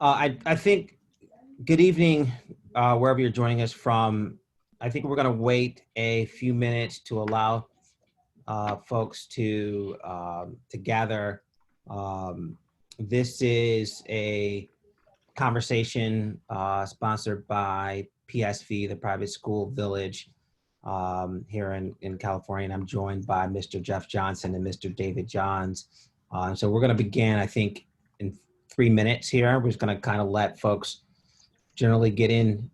I think good evening, wherever you're joining us from. I think we're going to wait a few minutes to allow folks to gather. This is a conversation sponsored by PSV, the Private School Village here in California. And I'm joined by Mr. Jeff Johnson and Mr. David Johns. So we're going to begin, I think, in 3 minutes here. We're just going to kind of let folks generally get in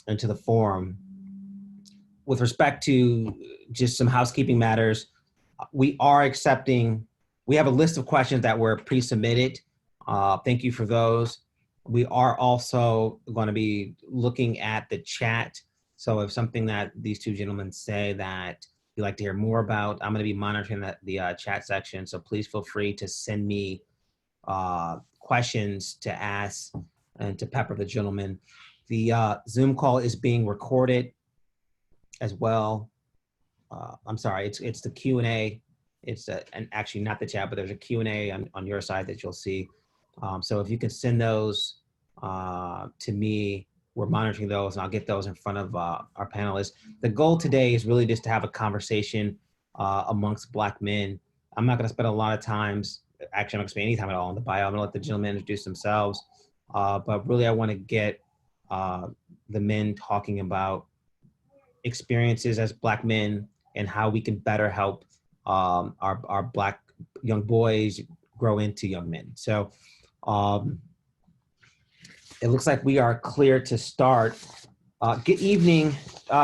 into the forum. With respect to just some housekeeping matters, we have a list of questions that were pre-submitted. Thank you for those. We are also going to be looking at the chat. So if something that these two gentlemen say that you'd like to hear more about, I'm going to be monitoring the chat section. So please feel free to send me questions to ask and to pepper the gentlemen. The Zoom call is being recorded as well. I'm sorry, it's the Q&A. It's and actually not the chat, but there's a Q&A on your side that you'll see. So if you can send those to me, we're monitoring those and I'll get those in front of our panelists. The goal today is really just to have a conversation amongst Black men. I'm not gonna spend a lot of times, actually I'm not gonna spend any time at all in the bio. I'm gonna let the gentlemen introduce themselves. But really I wanna get the men talking about experiences as Black men and how we can better help our Black young boys grow into young men. So it looks like we are clear to start. Good evening.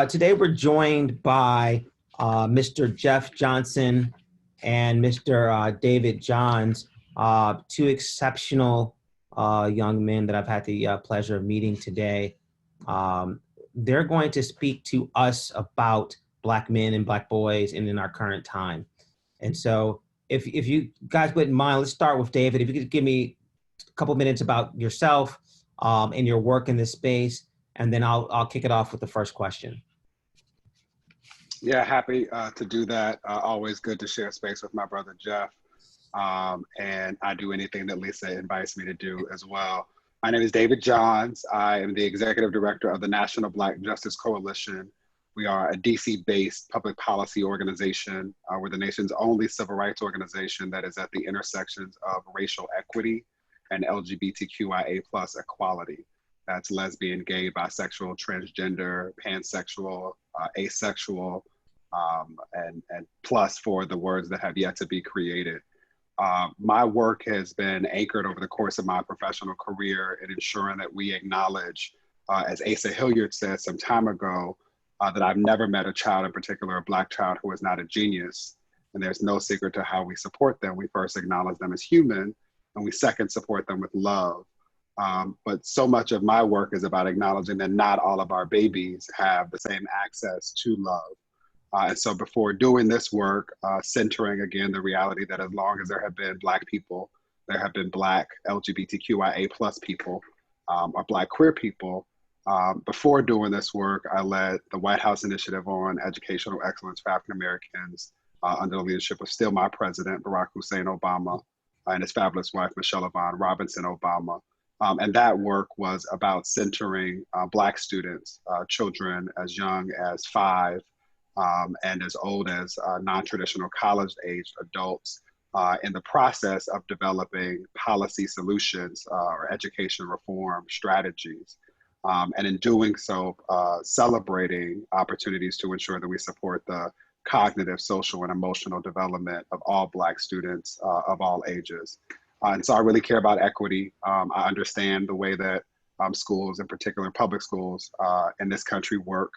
Today we're joined by Mr. Jeff Johnson and Mr. David Johns, two exceptional young men that I've had the pleasure of meeting today. They're going to speak to us about Black men and Black boys and in our current time. And so if you guys wouldn't mind, let's start with David. If you could give me a couple minutes about yourself and your work in this space, and then I'll kick it off with the first question. Yeah, happy to do that. Always good to share space with my brother, Jeff. And I do anything that Lisa invites me to do as well. My name is David Johns. I am the Executive Director of the National Black Justice Coalition. We are a DC-based public policy organization. We're the nation's only civil rights organization that is at the intersections of racial equity and LGBTQIA+ equality. That's lesbian, gay, bisexual, transgender, pansexual, asexual, and plus for the words that have yet to be created. My work has been anchored over the course of my professional career in ensuring that we acknowledge, as Asa Hilliard said some time ago, that I've never met a child, in particular a Black child, who is not a genius. And there's no secret to how we support them. We first acknowledge them as human, and we second support them with love. But so much of my work is about acknowledging that not all of our babies have the same access to love. And so before doing this work, centering again the reality that as long as there have been Black people, there have been Black LGBTQIA+ people, or Black queer people. Before doing this work, I led the White House Initiative on Educational Excellence for African Americans under the leadership of still my president, Barack Hussein Obama, and his fabulous wife, Michelle Yvonne Robinson Obama. And that work was about centering Black students, children as young as 5, and as old as non-traditional college-aged adults in the process of developing policy solutions or education reform strategies. And in doing so, celebrating opportunities to ensure that we support the cognitive, social, and emotional development of all Black students of all ages. And so I really care about equity. I understand the way that schools, in particular public schools in this country work.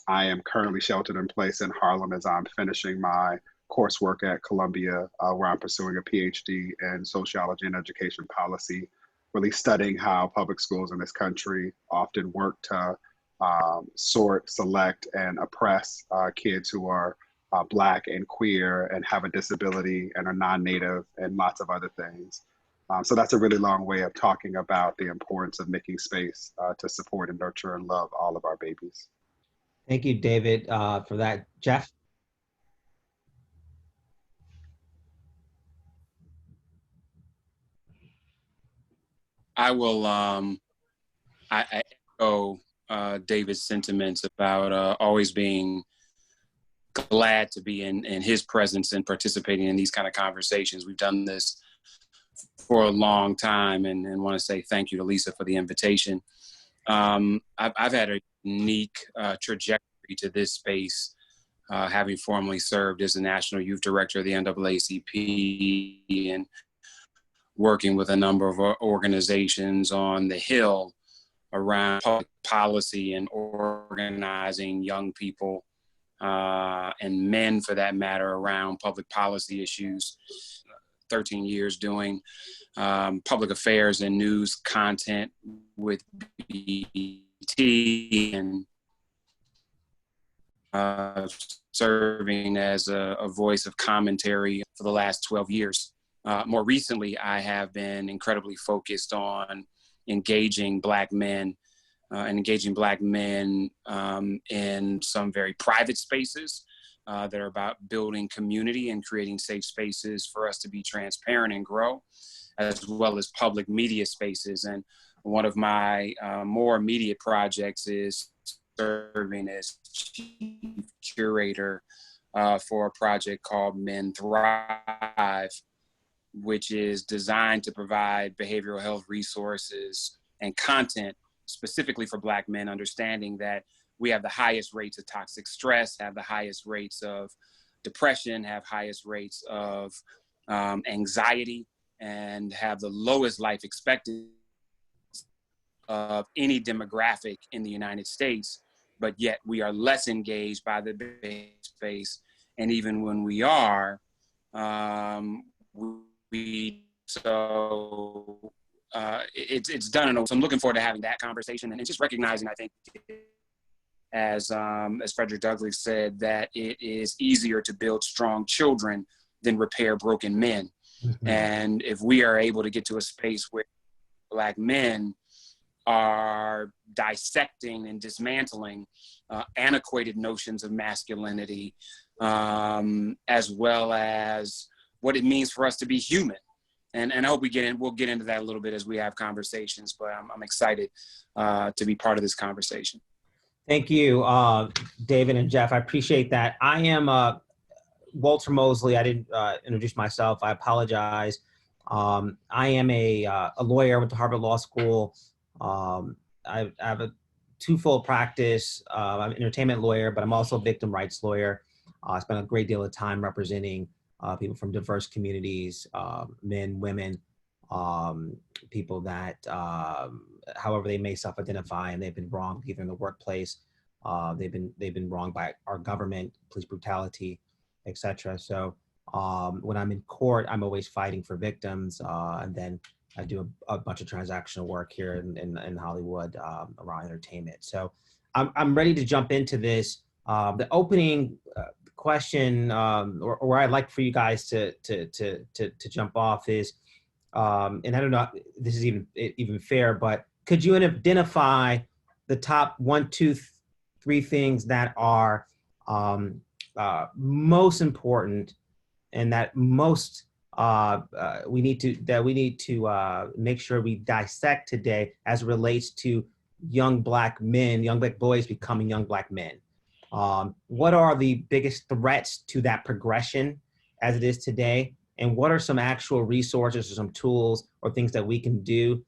I am currently sheltered in place in Harlem as I'm finishing my coursework at Columbia, where I'm pursuing a PhD in sociology and education policy, really studying how public schools in this country often work to sort, select, and oppress kids who are Black and queer and have a disability and are non-native and lots of other things. So that's a really long way of talking about the importance of making space to support and nurture and love all of our babies. Thank you, David, for that. Jeff? I will, I echo David's sentiments about always being glad to be in his presence and participating in these kind of conversations. We've done this for a long time, and want to say thank you to Lisa for the invitation. I've had a unique trajectory to this space, having formerly served as the National Youth Director of the NAACP and working with a number of organizations on the Hill around public policy and organizing young people and men, for that matter, around public policy issues. 13 years doing public affairs and news content with BET, and serving as a voice of commentary for the last 12 years. More recently, I have been incredibly focused on engaging Black men and engaging Black men in some very private spaces that are about building community and creating safe spaces for us to be transparent and grow, as well as public media spaces. And one of my more immediate projects is serving as Chief Curator for a project called Men Thrive, which is designed to provide behavioral health resources and content specifically for Black men, understanding that we have the highest rates of toxic stress, have the highest rates of depression, have highest rates of anxiety, and have the lowest life expectancy of any demographic in the United States, but yet we are less engaged by the space. And even when we are, it's done. So I'm looking forward to having that conversation, and just recognizing, I think, as Frederick Douglass said, that it is easier to build strong children than repair broken men. Mm-hmm. And if we are able to get to a space where Black men are dissecting and dismantling antiquated notions of masculinity, as well as what it means for us to be human. And I hope we'll get into that a little bit as we have conversations, but I'm excited to be part of this conversation. Thank you, David and Jeff. I appreciate that. I am Walter Mosley. I didn't introduce myself. I apologize. I am a lawyer. I went to Harvard Law School. I have a twofold practice. I'm an entertainment lawyer, but I'm also a victim rights lawyer. I spent a great deal of time representing people from diverse communities, men, women, people that, however they may self-identify, and they've been wronged either in the workplace, they've been wronged by our government, police brutality, etc. So when I'm in court, I'm always fighting for victims, and then I do a bunch of transactional work here in Hollywood around entertainment. So I'm ready to jump into this. The opening question, or where I'd like for you guys to jump off is, and I don't know if this is even fair, but could you identify the top 1, 2, 3 things that are most important and that most we need to make sure we dissect today as it relates to young Black men, young Black boys becoming young Black men? What are the biggest threats to that progression as it is today? And what are some actual resources or some tools or things that we can do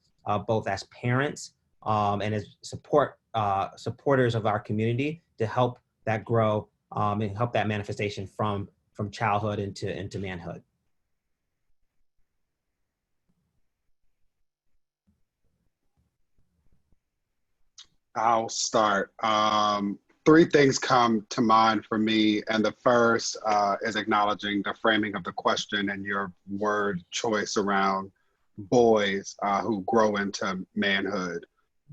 both as parents and as supporters of our community to help that grow and help that manifestation from childhood into manhood? I'll start. 3 things come to mind for me, and the first is acknowledging the framing of the question and your word choice around boys who grow into manhood.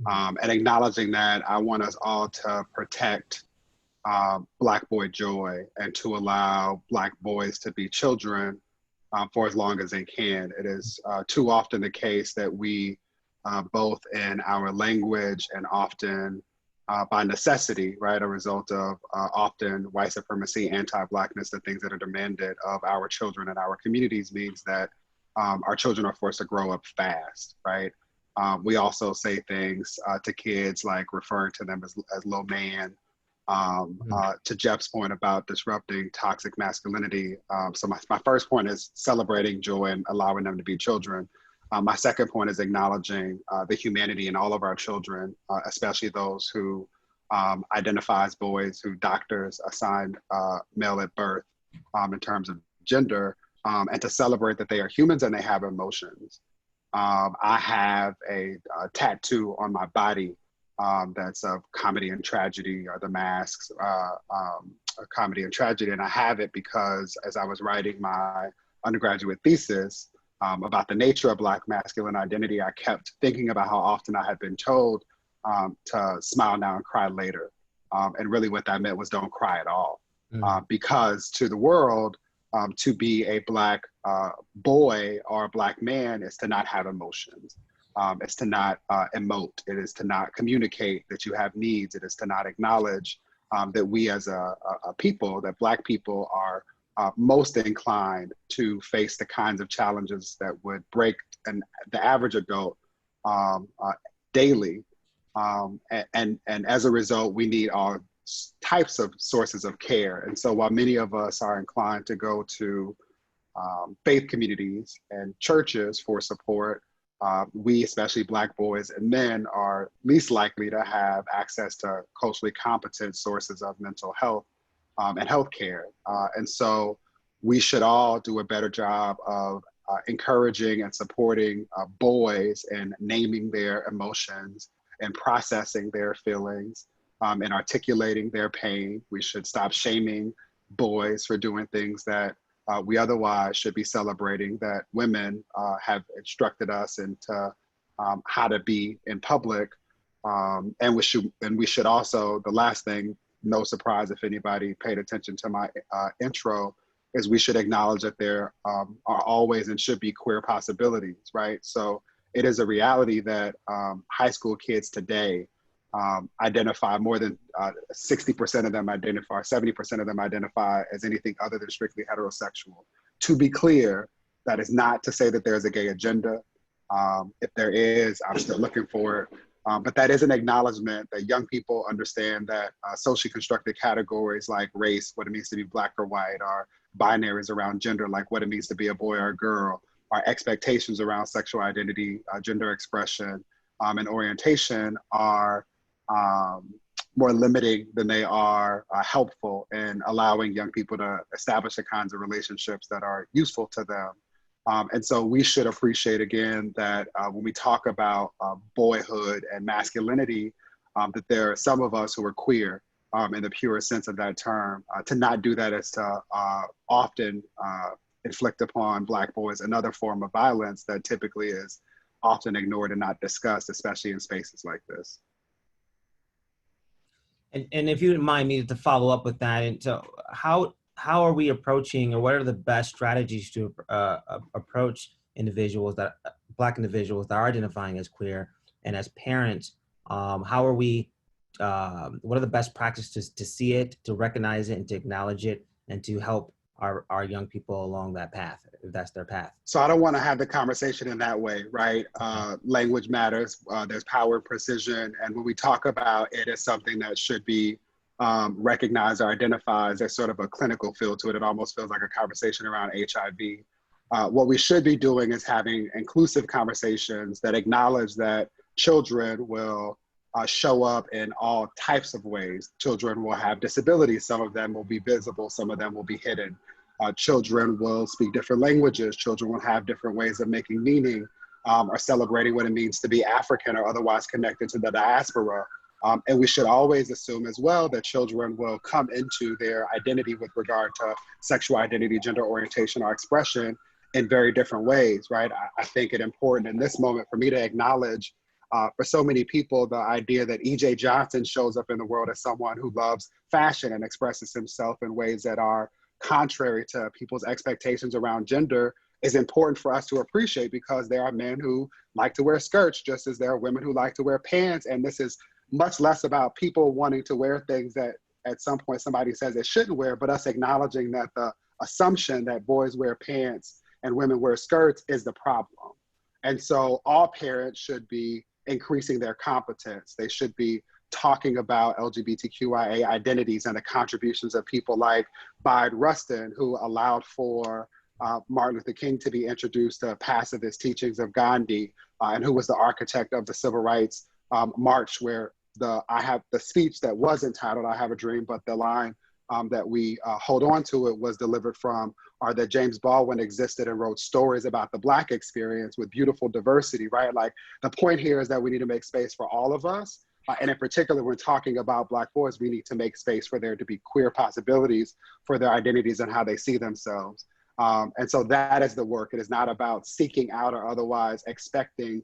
And acknowledging that I want us all to protect Black boy joy and to allow Black boys to be children for as long as they can. It is too often the case that we, both in our language and often by necessity, right, a result of often white supremacy, anti-Blackness, the things that are demanded of our children and our communities, means that our children are forced to grow up fast, right? We also say things to kids like referring to them as little man. To Jeff's point about disrupting toxic masculinity. So my first point is celebrating joy and allowing them to be children. My second point is acknowledging the humanity in all of our children, especially those who identify as boys, who doctors assigned male at birth in terms of gender, and to celebrate that they are humans and they have emotions. I have a tattoo on my body that's of comedy and tragedy, or the masks, comedy and tragedy. And I have it because as I was writing my undergraduate thesis about the nature of Black masculine identity, I kept thinking about how often I had been told to smile now and cry later. And really what that meant was don't cry at all. Because to the world, to be a Black boy or a Black man is to not have emotions. It's to not emote. It is to not communicate that you have needs. It is to not acknowledge that we as a people, that Black people are most inclined to face the kinds of challenges that would break the average adult daily. And as a result, we need all types of sources of care. And so while many of us are inclined to go to faith communities and churches for support, we, especially Black boys and men, are least likely to have access to culturally competent sources of mental health and healthcare. And so we should all do a better job of encouraging and supporting boys and naming their emotions and processing their feelings and articulating their pain. We should stop shaming boys for doing things that we otherwise should be celebrating, that women have instructed us into how to be in public. And we should also, the last thing, no surprise if anybody paid attention to my intro, is we should acknowledge that there are always and should be queer possibilities, right? So it is a reality that high school kids today identify, more than 60% of them identify, 70% of them identify as anything other than strictly heterosexual. To be clear, that is not to say that there's a gay agenda. If there is, I'm still looking for it. But that is an acknowledgement that young people understand that socially constructed categories like race, what it means to be Black or white, or binaries around gender, like what it means to be a boy or a girl, our expectations around sexual identity, gender expression, and orientation are more limiting than they are helpful in allowing young people to establish the kinds of relationships that are useful to them. And so we should appreciate, again, that when we talk about boyhood and masculinity, that there are some of us who are queer in the purest sense of that term. To not do that is to often inflict upon Black boys another form of violence that typically is often ignored and not discussed, especially in spaces like this. And if you wouldn't mind me to follow up with that, and so how are we approaching, or what are the best strategies to approach individuals, that Black individuals that are identifying as queer, and as parents, how are we, what are the best practices to see it, to recognize it, and to acknowledge it, and to help our young people along that path, if that's their path? So I don't want to have the conversation in that way, right? Language matters, there's power and precision. And when we talk about it as something that should be recognized or identified, there's sort of a clinical feel to it. It almost feels like a conversation around HIV. What we should be doing is having inclusive conversations that acknowledge that children will show up in all types of ways. Children will have disabilities. Some of them will be visible, some of them will be hidden. Children will speak different languages. Children will have different ways of making meaning or celebrating what it means to be African or otherwise connected to the diaspora. And we should always assume as well that children will come into their identity with regard to sexual identity, gender orientation, or expression in very different ways, right? I think it important in this moment for me to acknowledge for so many people, the idea that E.J. Johnson shows up in the world as someone who loves fashion and expresses himself in ways that are contrary to people's expectations around gender is important for us to appreciate, because there are men who like to wear skirts just as there are women who like to wear pants. And this is much less about people wanting to wear things that at some point somebody says they shouldn't wear, but us acknowledging that the assumption that boys wear pants and women wear skirts is the problem. And so all parents should be increasing their competence. They should be talking about LGBTQIA identities and the contributions of people like Bayard Rustin, who allowed for Martin Luther King to be introduced to pacifist teachings of Gandhi, and who was the architect of the Civil Rights March, where I have the speech that was entitled "I Have a Dream," but the line that we hold on to it was delivered from, or that James Baldwin existed and wrote stories about the Black experience with beautiful diversity, right? Like, the point here is that we need to make space for all of us. And in particular, when talking about Black boys, we need to make space for there to be queer possibilities for their identities and how they see themselves. And so that is the work. It is not about seeking out or otherwise expecting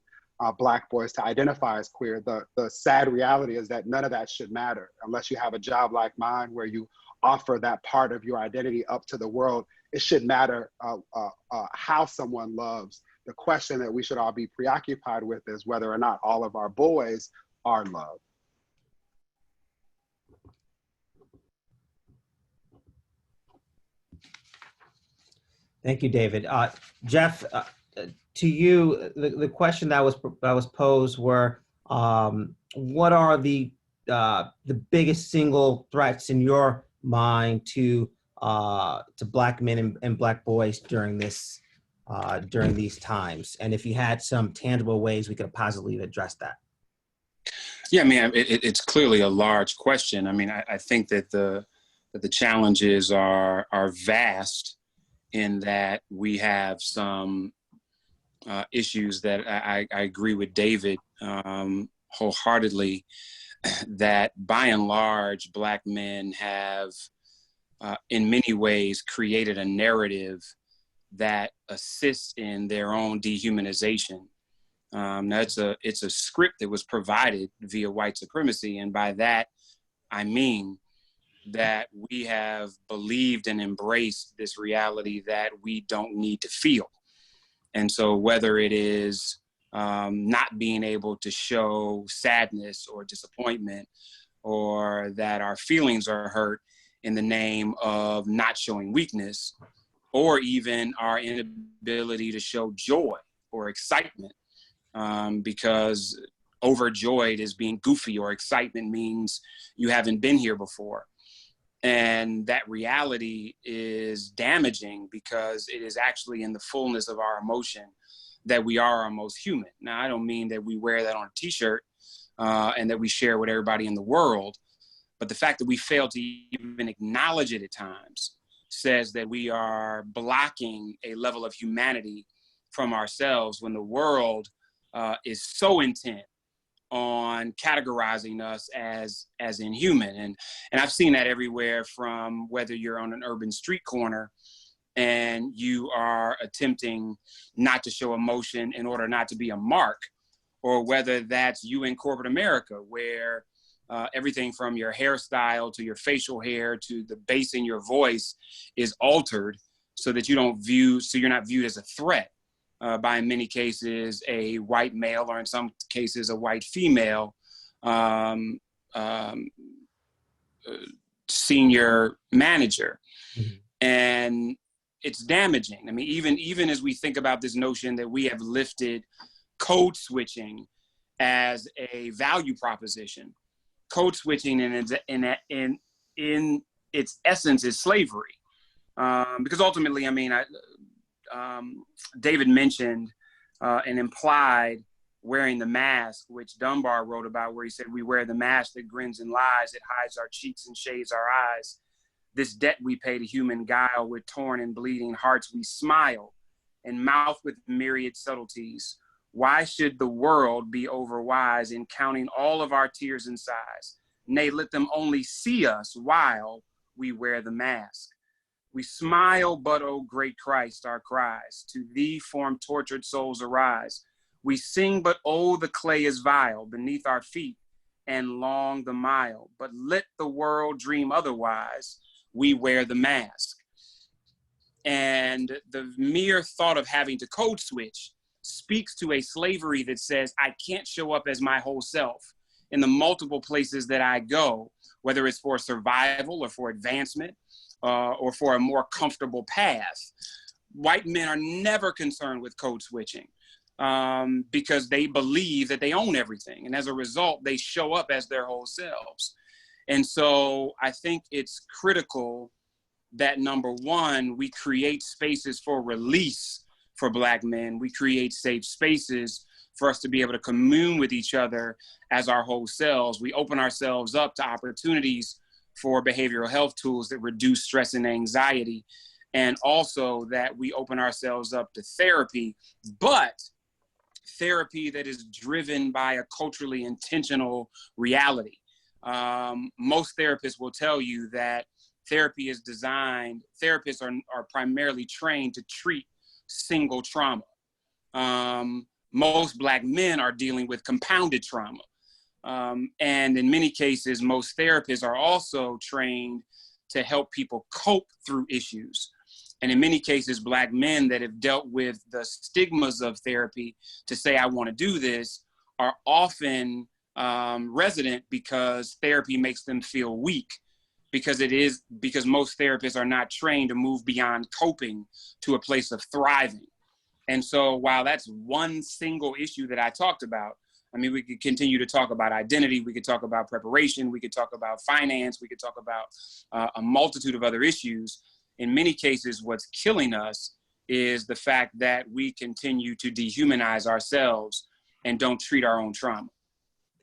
Black boys to identify as queer. The sad reality is that none of that should matter unless you have a job like mine where you offer that part of your identity up to the world. It should matter how someone loves. The question that we should all be preoccupied with is whether or not all of our boys are loved. Thank you, David. Jeff, to you, the question that was posed were, what are the biggest single threats in your mind to Black men and Black boys during these times? And if you had some tangible ways we could positively address that. Yeah, I mean, it's clearly a large question. I mean, I think that the challenges are vast, in that we have some issues that I agree with David wholeheartedly, that by and large, Black men have in many ways created a narrative that assists in their own dehumanization. Now it's a script that was provided via white supremacy. And by that, I mean that we have believed and embraced this reality that we don't need to feel. And so whether it is not being able to show sadness or disappointment, or that our feelings are hurt in the name of not showing weakness, or even our inability to show joy or excitement, because overjoyed is being goofy, or excitement means you haven't been here before. And that reality is damaging, because it is actually in the fullness of our emotion that we are our most human. Now, I don't mean that we wear that on a t-shirt and that we share with everybody in the world, but the fact that we fail to even acknowledge it at times says that we are blocking a level of humanity from ourselves, when the world is so intent on categorizing us as inhuman. And I've seen that everywhere, from whether you're on an urban street corner and you are attempting not to show emotion in order not to be a mark, or whether that's you in corporate America, where everything from your hairstyle to your facial hair to the bass in your voice is altered so that you're not viewed as a threat by, in many cases, a white male, or in some cases a white female senior manager. Mm-hmm. And it's damaging. I mean, even as we think about this notion that we have lifted code switching as a value proposition, code switching in its essence is slavery. Because ultimately, I mean, David mentioned and implied wearing the mask, which Dunbar wrote about, where he said, we wear the mask that grins and lies, it hides our cheeks and shades our eyes. This debt we pay to human guile, with torn and bleeding hearts we smile, and mouth with myriad subtleties. Why should the world be overwise in counting all of our tears and sighs? Nay, let them only see us while we wear the mask. We smile, but, O great Christ, our cries to thee form tortured souls arise. We sing, but, oh, the clay is vile beneath our feet, and long the mile. But let the world dream otherwise, we wear the mask. And the mere thought of having to code switch speaks to a slavery that says I can't show up as my whole self in the multiple places that I go, whether it's for survival or for advancement, or for a more comfortable path. White men are never concerned with code switching. because they believe that they own everything. And as a result, they show up as their whole selves. And so I think it's critical that, number one, we create spaces for release for Black men. We create safe spaces for us to be able to commune with each other as our whole selves. We open ourselves up to opportunities for behavioral health tools that reduce stress and anxiety. And also that we open ourselves up to therapy, but therapy that is driven by a culturally intentional reality. Most therapists will tell you that therapy is designed, therapists are primarily trained to treat single trauma. Most Black men are dealing with compounded trauma. And in many cases, most therapists are also trained to help people cope through issues. And in many cases, Black men that have dealt with the stigmas of therapy to say, I want to do this, are often resident because therapy makes them feel weak, because most therapists are not trained to move beyond coping to a place of thriving. And so while that's one single issue that I talked about, I mean, we could continue to talk about identity, we could talk about preparation, we could talk about finance, we could talk about a multitude of other issues. In many cases, what's killing us is the fact that we continue to dehumanize ourselves and don't treat our own trauma.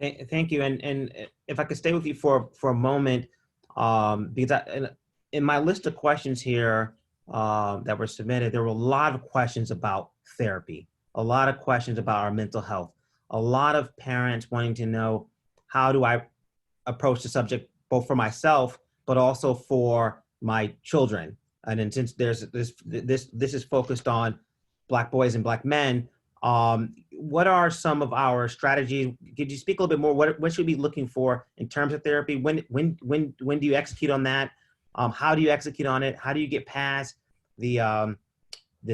Thank you. And if I could stay with you for a moment, because in my list of questions here that were submitted, there were a lot of questions about therapy, a lot of questions about our mental health, a lot of parents wanting to know, how do I approach the subject, both for myself, but also for my children? And then since there's this is focused on Black boys and Black men, what are some of our strategies? Could you speak a little bit more? What should we be looking for in terms of therapy? When do you execute on that? How do you execute on it? How do you get past the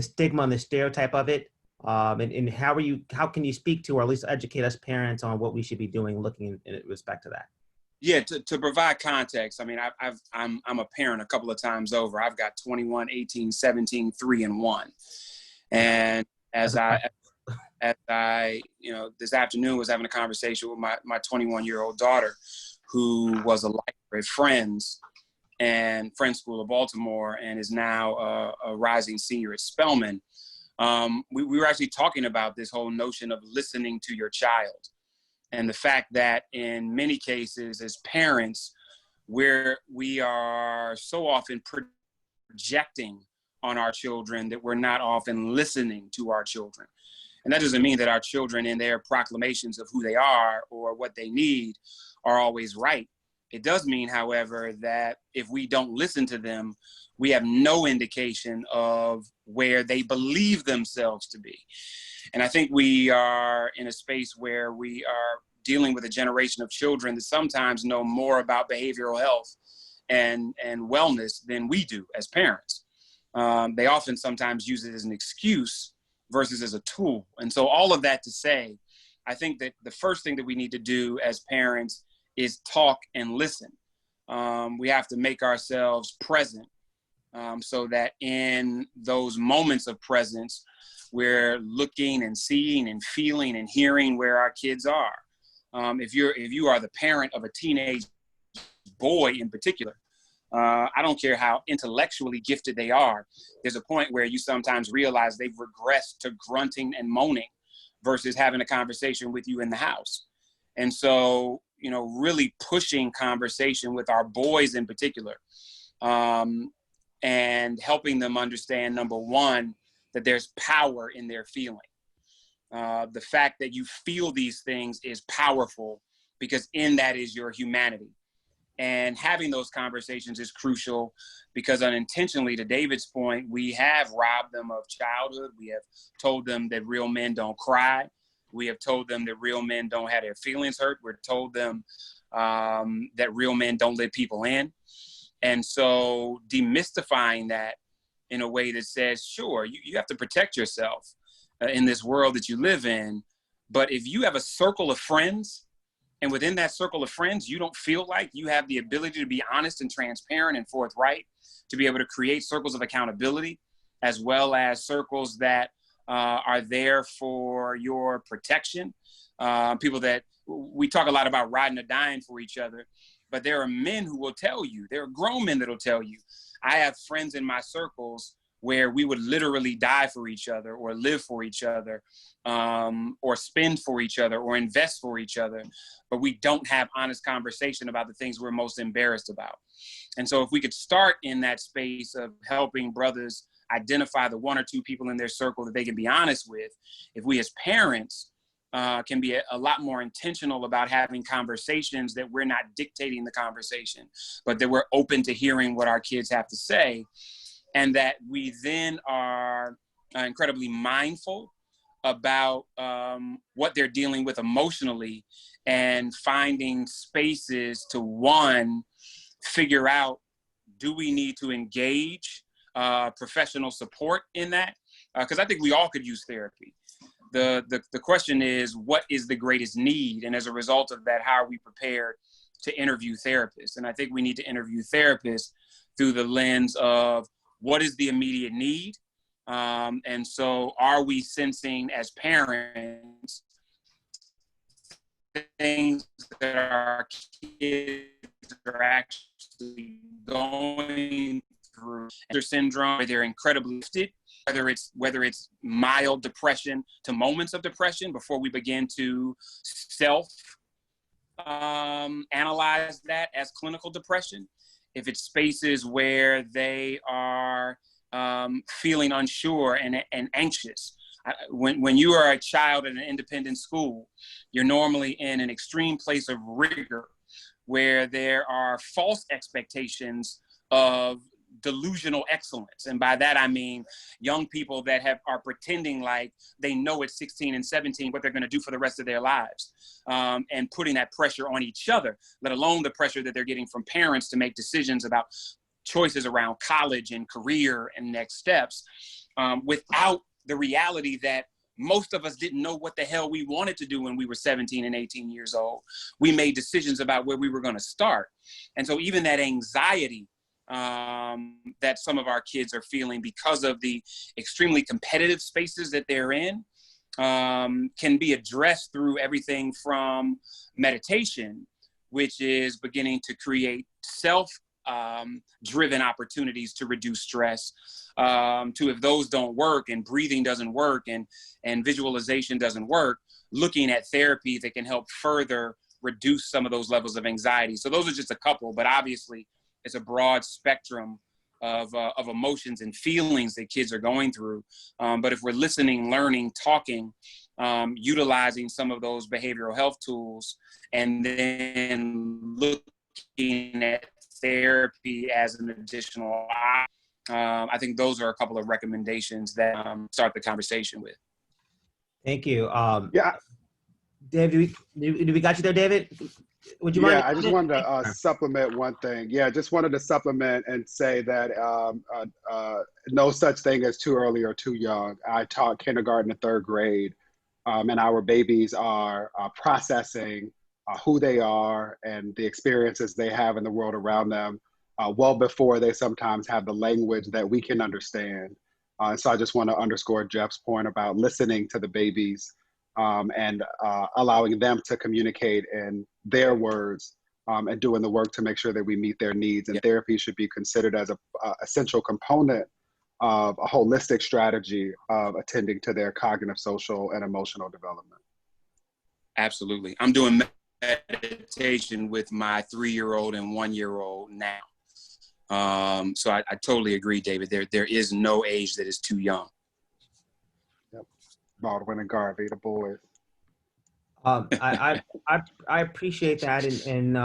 stigma and the stereotype of it? And how can you speak to, or at least educate us parents on what we should be doing, looking in respect to that? Yeah, to provide context, I mean, I'm a parent a couple of times over. I've got 21, 18, 17, 3, and 1. And as I, this afternoon was having a conversation with my 21-year-old daughter, who was a lifer at Friends School of Baltimore, and is now a rising senior at Spelman. We were actually talking about this whole notion of listening to your child. And the fact that in many cases as parents, we are so often projecting on our children that we're not often listening to our children. And that doesn't mean that our children in their proclamations of who they are or what they need are always right. It does mean, however, that if we don't listen to them, we have no indication of where they believe themselves to be. And I think we are in a space where we are dealing with a generation of children that sometimes know more about behavioral health and wellness than we do as parents. They often sometimes use it as an excuse versus as a tool. And so all of that to say, I think that the first thing that we need to do as parents is talk and listen. We have to make ourselves present so that in those moments of presence, we're looking and seeing and feeling and hearing where our kids are. If you are the parent of a teenage boy in particular, I don't care how intellectually gifted they are, there's a point where you sometimes realize they've regressed to grunting and moaning versus having a conversation with you in the house. And so, really pushing conversation with our boys in particular, and helping them understand, number one, that there's power in their feeling. The fact that you feel these things is powerful because in that is your humanity. And having those conversations is crucial because unintentionally, to David's point, we have robbed them of childhood. We have told them that real men don't cry. We have told them that real men don't have their feelings hurt. We're told them that real men don't let people in. And so demystifying that in a way that says, sure, you have to protect yourself in this world that you live in. But if you have a circle of friends, and within that circle of friends, you don't feel like you have the ability to be honest and transparent and forthright, to be able to create circles of accountability, as well as circles that are there for your protection. People that we talk a lot about riding or dying for each other, but there are men who will tell you, there are grown men that will tell you. I have friends in my circles where we would literally die for each other or live for each other, or spend for each other or invest for each other, but we don't have honest conversation about the things we're most embarrassed about. And so if we could start in that space of helping brothers identify the one or two people in their circle that they can be honest with, if we as parents can be a lot more intentional about having conversations, that we're not dictating the conversation, but that we're open to hearing what our kids have to say, and that we then are incredibly mindful about what they're dealing with emotionally, and finding spaces to, one, figure out, do we need to engage professional support in that? Because I think we all could use therapy. The question is, what is the greatest need? And as a result of that, how are we prepared to interview therapists? And I think we need to interview therapists through the lens of, what is the immediate need? And so are we sensing as parents things that our kids are actually going through, their syndrome, where they're incredibly gifted, whether it's mild depression to moments of depression before we begin to analyze that as clinical depression. If it's spaces where they are feeling unsure and anxious. When you are a child in an independent school, you're normally in an extreme place of rigor, where there are false expectations of delusional excellence. And by that, I mean young people that are pretending like they know at 16 and 17 what they're going to do for the rest of their lives, and putting that pressure on each other, let alone the pressure that they're getting from parents to make decisions about choices around college and career and next steps, without the reality that most of us didn't know what the hell we wanted to do when we were 17 and 18 years old. We made decisions about where we were going to start. And so even that anxiety that some of our kids are feeling because of the extremely competitive spaces that they're in, can be addressed through everything from meditation, which is beginning to create self-driven opportunities to reduce stress, to, if those don't work and breathing doesn't work and visualization doesn't work, looking at therapy that can help further reduce some of those levels of anxiety. So those are just a couple, but obviously it's a broad spectrum of emotions and feelings that kids are going through. But if we're listening, learning, talking, utilizing some of those behavioral health tools, and then looking at therapy as an additional I think those are a couple of recommendations that start the conversation with. Thank you. Yeah. David, did we got you there, David? Would you mind? Yeah, I just wanted to supplement one thing. Yeah, just wanted to supplement and say that no such thing as too early or too young. I taught kindergarten to third grade, and our babies are processing who they are and the experiences they have in the world around them well before they sometimes have the language that we can understand. So I just want to underscore Jeff's point about listening to the babies and allowing them to communicate in their words, and doing the work to make sure that we meet their needs. And therapy should be considered as a essential component of a holistic strategy of attending to their cognitive, social, and emotional development. Absolutely. I'm doing meditation with my 3-year-old and 1-year-old now. So I totally agree, David. There is no age that is too young. Yep. Baldwin and Garvey, the boys. I appreciate that, and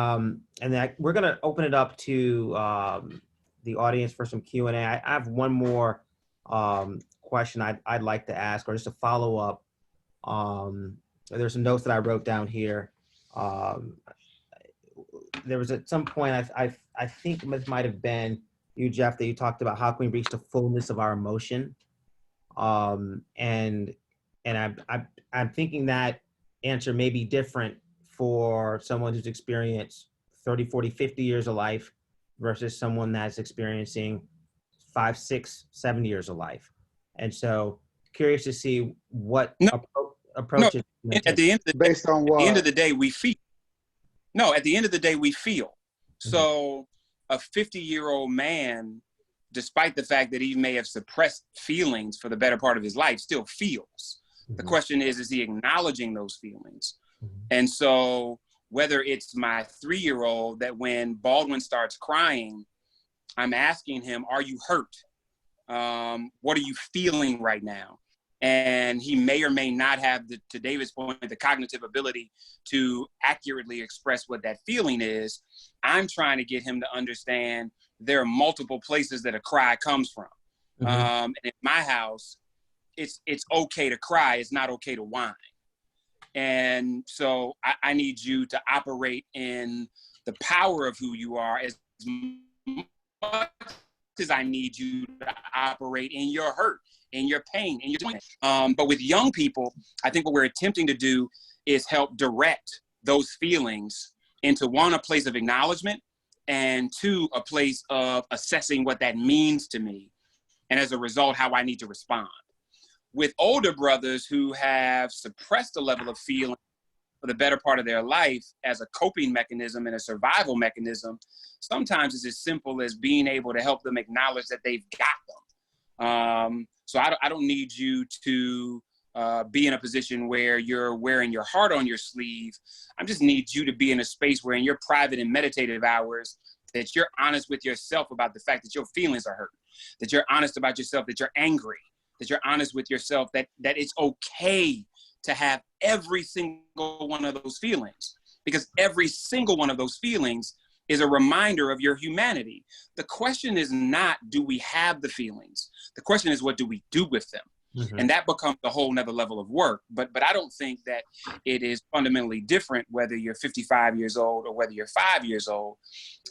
that we're gonna open it up to the audience for some Q&A. I have one more question I'd like to ask, or just a follow up. There's some notes that I wrote down here. There was at some point I think it might have been you, Jeff, that you talked about how can we reach the fullness of our emotion, and I'm thinking that answer may be different for someone who's experienced 30, 40, 50 years of life versus someone that's experiencing 5, 6, 7 years of life. And so curious to see what No, approaches. at the end of the Based on at the end of what? the day, we feel. No, at the end of the day, we feel. Mm-hmm. So a 50-year-old man, despite the fact that he may have suppressed feelings for the better part of his life, still feels. Mm-hmm. The question is he acknowledging those feelings? Mm-hmm. And so whether it's my 3-year-old that when Baldwin starts crying, I'm asking him, are you hurt? What are you feeling right now? And he may or may not have, to David's point, the cognitive ability to accurately express what that feeling is. I'm trying to get him to understand there are multiple places that a cry comes from. Mm-hmm. And in my house, it's okay to cry. It's not okay to whine. And so I need you to operate in the power of who you are as much as I need you to operate in your hurt, in your pain, in your disappointment. But with young people, I think what we're attempting to do is help direct those feelings into, one, a place of acknowledgement, and two, a place of assessing what that means to me, and as a result, how I need to respond. With older brothers who have suppressed a level of feeling for the better part of their life as a coping mechanism and a survival mechanism, sometimes it's as simple as being able to help them acknowledge that they've got them. So I don't need you to be in a position where you're wearing your heart on your sleeve. I just need you to be in a space where in your private and meditative hours, that you're honest with yourself about the fact that your feelings are hurt, that you're honest about yourself, that you're angry, that you're honest with yourself, that it's okay to have every single one of those feelings, because every single one of those feelings is a reminder of your humanity. The question is not, do we have the feelings? The question is, what do we do with them? Mm-hmm. And that becomes a whole nother level of work. But I don't think that it is fundamentally different whether you're 55 years old or whether you're 5 years old.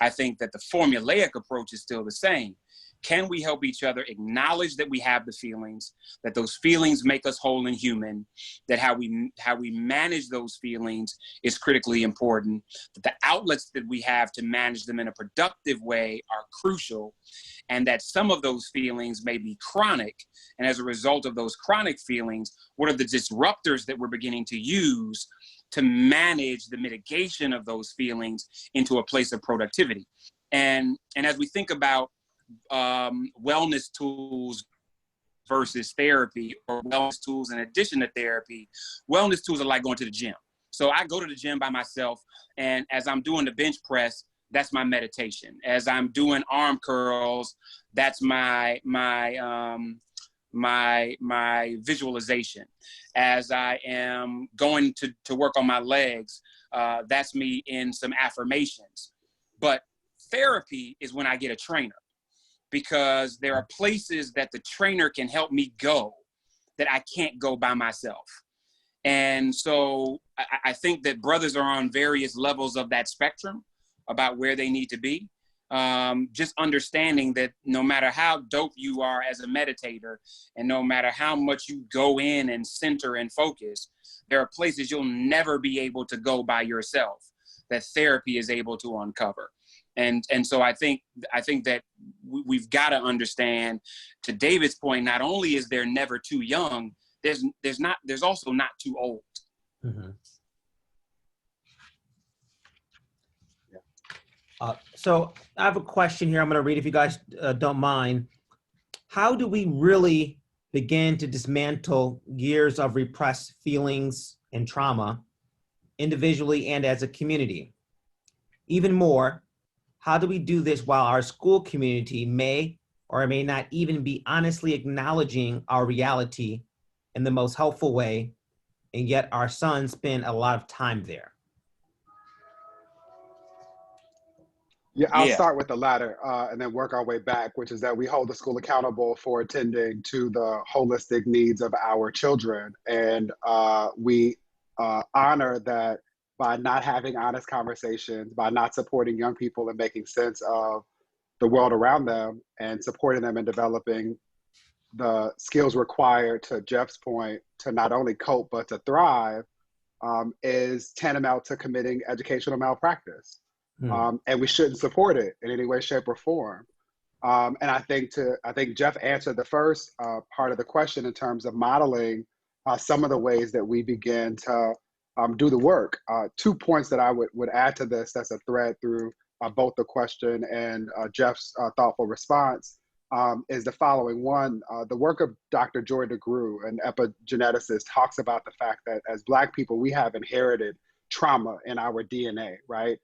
I think that the formulaic approach is still the same. Can we help each other acknowledge that we have the feelings, that those feelings make us whole and human, that how we manage those feelings is critically important, that the outlets that we have to manage them in a productive way are crucial, and that some of those feelings may be chronic. And as a result of those chronic feelings, what are the disruptors that we're beginning to use to manage the mitigation of those feelings into a place of productivity? And as we think about wellness tools versus therapy, or wellness tools in addition to therapy, wellness tools are like going to the gym. So I go to the gym by myself, and as I'm doing the bench press, that's my meditation. As I'm doing arm curls, that's my visualization. As I am going to work on my legs, that's me in some affirmations. But therapy is when I get a trainer, because there are places that the trainer can help me go that I can't go by myself. And so I think that brothers are on various levels of that spectrum about where they need to be. Just understanding that no matter how dope you are as a meditator, and no matter how much you go in and center and focus, there are places you'll never be able to go by yourself that therapy is able to uncover. And so I think that we've got to understand, to David's point, not only is there never too young, there's also not too old. Mm-hmm. So I have a question here I'm going to read, if you guys don't mind. How do we really begin to dismantle years of repressed feelings and trauma, individually and as a community? Even more, how do we do this while our school community may or may not even be honestly acknowledging our reality in the most helpful way, and yet our sons spend a lot of time there? Yeah, I'll start with the latter and then work our way back, which is that we hold the school accountable for attending to the holistic needs of our children. And we honor that by not having honest conversations, by not supporting young people and making sense of the world around them and supporting them in developing the skills required, to Jeff's point, to not only cope, but to thrive, is tantamount to committing educational malpractice. And we shouldn't support it in any way, shape, or form. And I think Jeff answered the first part of the question in terms of modeling some of the ways that we begin to do the work. 2 points that I would add to this, that's a thread through both the question and Jeff's thoughtful response, is the following. One, the work of Dr. Joy DeGruy, an epigeneticist, talks about the fact that as Black people, we have inherited trauma in our DNA, right?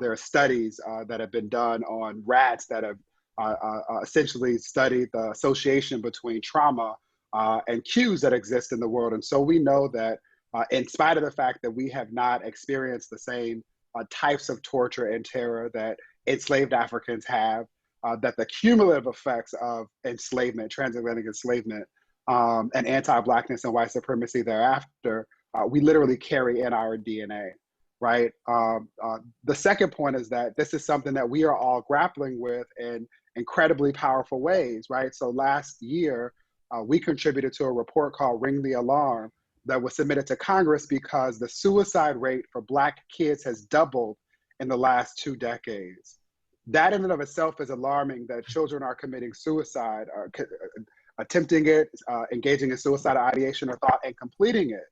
There are studies that have been done on rats that have essentially studied the association between trauma and cues that exist in the world. And so we know that in spite of the fact that we have not experienced the same types of torture and terror that enslaved Africans have, that the cumulative effects of enslavement, transatlantic enslavement, and anti-Blackness and white supremacy thereafter, we literally carry in our DNA, right? The second point is that this is something that we are all grappling with in incredibly powerful ways, right? So last year, we contributed to a report called Ring the Alarm that was submitted to Congress because the suicide rate for Black kids has doubled in the last 2 decades. That in and of itself is alarming, that children are committing suicide, attempting it, engaging in suicidal ideation or thought, and completing it.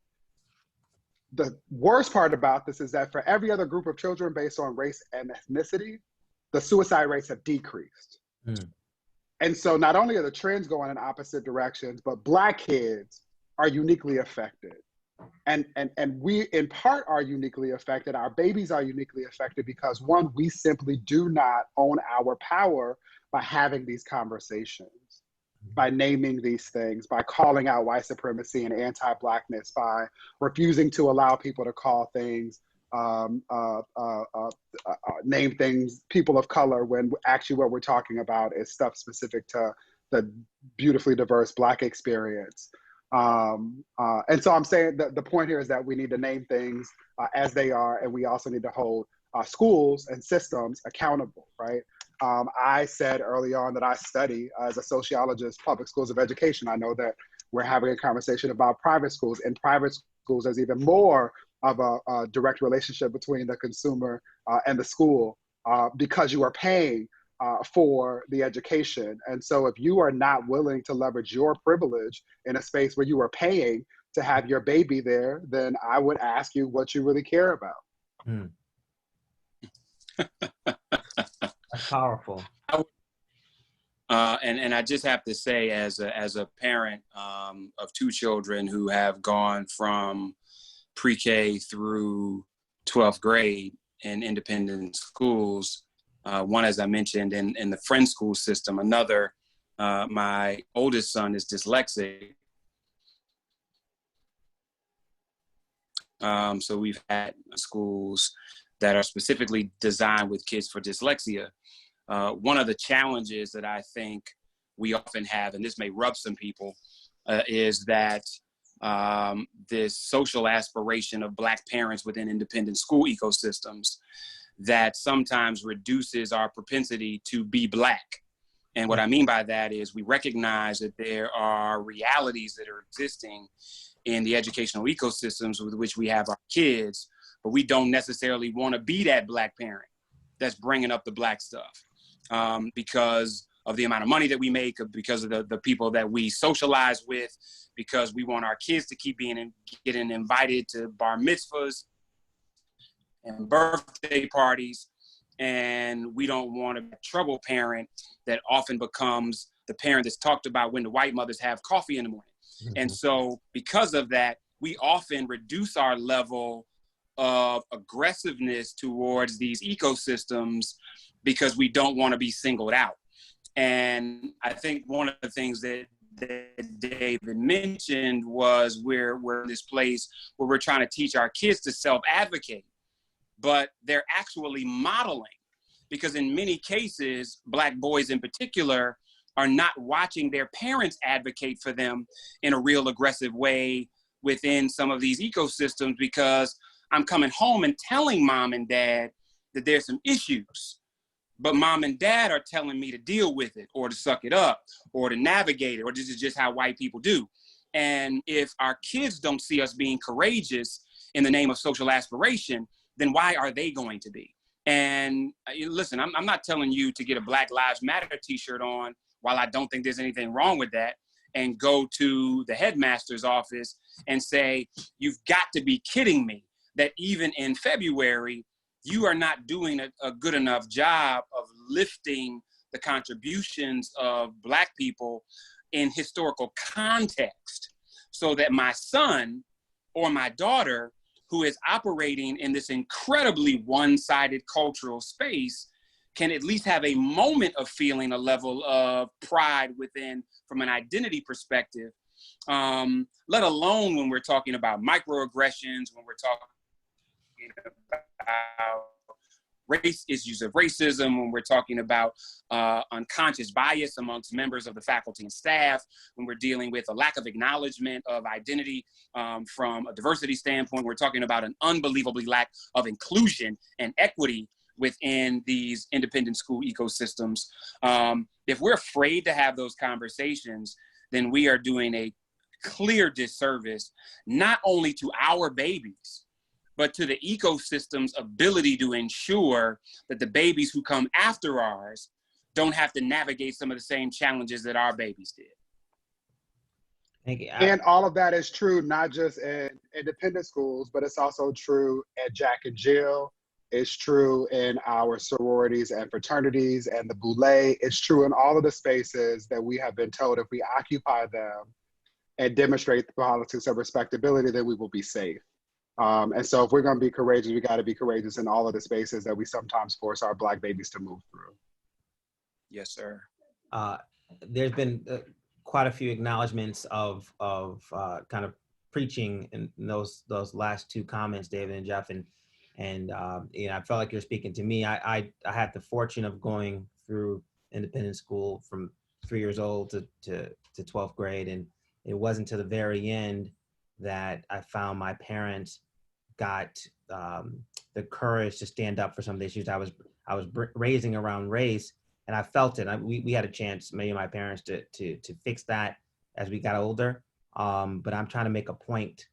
The worst part about this is that for every other group of children based on race and ethnicity, the suicide rates have decreased. Mm. And so not only are the trends going in opposite directions, but Black kids are uniquely affected. And we in part are uniquely affected. Our babies are uniquely affected because, one, we simply do not own our power by having these conversations, by naming these things, by calling out white supremacy and anti-Blackness, by refusing to allow people to call things, name things people of color, when actually what we're talking about is stuff specific to the beautifully diverse Black experience. And so I'm saying that the point here is that we need to name things as they are, and we also need to hold schools and systems accountable, right? I said early on that I study as a sociologist, public schools of education. I know that we're having a conversation about private schools. In private schools, there's even more of a direct relationship between the consumer and the school because you are paying for the education. And so if you are not willing to leverage your privilege in a space where you are paying to have your baby there, then I would ask you what you really care about. Mm. That's powerful. And I just have to say, as a parent of 2 children who have gone from pre-K through 12th grade in independent schools, one, as I mentioned, in the friend school system. Another, my oldest son is dyslexic. So we've had schools that are specifically designed with kids for dyslexia. One of the challenges that I think we often have, and this may rub some people, is that this social aspiration of Black parents within independent school ecosystems that sometimes reduces our propensity to be Black. And what I mean by that is we recognize that there are realities that are existing in the educational ecosystems with which we have our kids, but we don't necessarily want to be that Black parent that's bringing up the Black stuff because of the amount of money that we make, because of the people that we socialize with, because we want our kids to keep getting invited to bar mitzvahs and birthday parties, and we don't want to be a trouble parent that often becomes the parent that's talked about when the white mothers have coffee in the morning. Mm-hmm. And so because of that, we often reduce our level of aggressiveness towards these ecosystems because we don't want to be singled out. And I think one of the things that David mentioned was we're in this place where we're trying to teach our kids to self-advocate, but they're actually modeling, because in many cases, Black boys in particular are not watching their parents advocate for them in a real aggressive way within some of these ecosystems, because I'm coming home and telling mom and dad that there's some issues, but mom and dad are telling me to deal with it or to suck it up or to navigate it, or this is just how white people do. And if our kids don't see us being courageous in the name of social aspiration, then why are they going to be? And listen, I'm not telling you to get a Black Lives Matter t-shirt on, while I don't think there's anything wrong with that, and go to the headmaster's office and say, you've got to be kidding me that even in February, you are not doing a good enough job of lifting the contributions of Black people in historical context, so that my son or my daughter, who is operating in this incredibly one-sided cultural space, can at least have a moment of feeling a level of pride within, from an identity perspective, let alone when we're talking about microaggressions, when we're talking about race, issues of racism, when we're talking about unconscious bias amongst members of the faculty and staff, when we're dealing with a lack of acknowledgement of identity from a diversity standpoint, we're talking about an unbelievably lack of inclusion and equity within these independent school ecosystems. If we're afraid to have those conversations, then we are doing a clear disservice, not only to our babies, but to the ecosystem's ability to ensure that the babies who come after ours don't have to navigate some of the same challenges that our babies did. Thank you. And all of that is true, not just in independent schools, but it's also true at Jack and Jill. It's true in our sororities and fraternities and the Boulé. It's true in all of the spaces that we have been told if we occupy them and demonstrate the politics of respectability, then we will be safe. And so if we're going to be courageous, we got to be courageous in all of the spaces that we sometimes force our Black babies to move through. Yes, sir. There's been quite a few acknowledgments of kind of preaching in those last two comments, David and Jeff, and you know, I felt like you're speaking to me. I had the fortune of going through independent school from 3 years old to 12th grade, and it wasn't to the very end that I found my parents got the courage to stand up for some of the issues I was raising around race, and I felt it. We had a chance, maybe my parents, to fix that as we got older. But I'm trying to make a point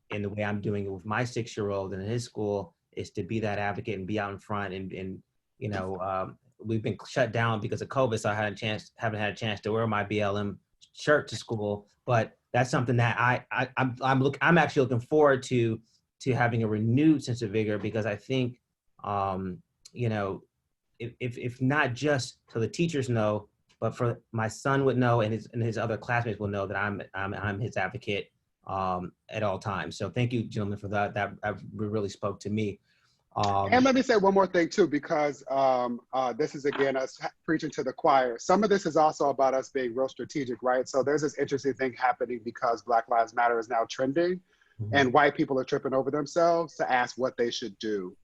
in the way I'm doing it with my 6-year-old in his school is to be that advocate and be out in front. And you know, we've been shut down because of COVID, so I haven't had a chance to wear my BLM shirt to school. But that's something that I'm actually looking forward to having a renewed sense of vigor, because I think, you know, if not just so the teachers know, but for my son would know and his other classmates will know that I'm his advocate at all times. So thank you, gentlemen, for that. That really spoke to me. And let me say one more thing too, because this is again us preaching to the choir. Some of this is also about us being real strategic, right? So there's this interesting thing happening because Black Lives Matter is now trending, and white people are tripping over themselves to ask what they should do.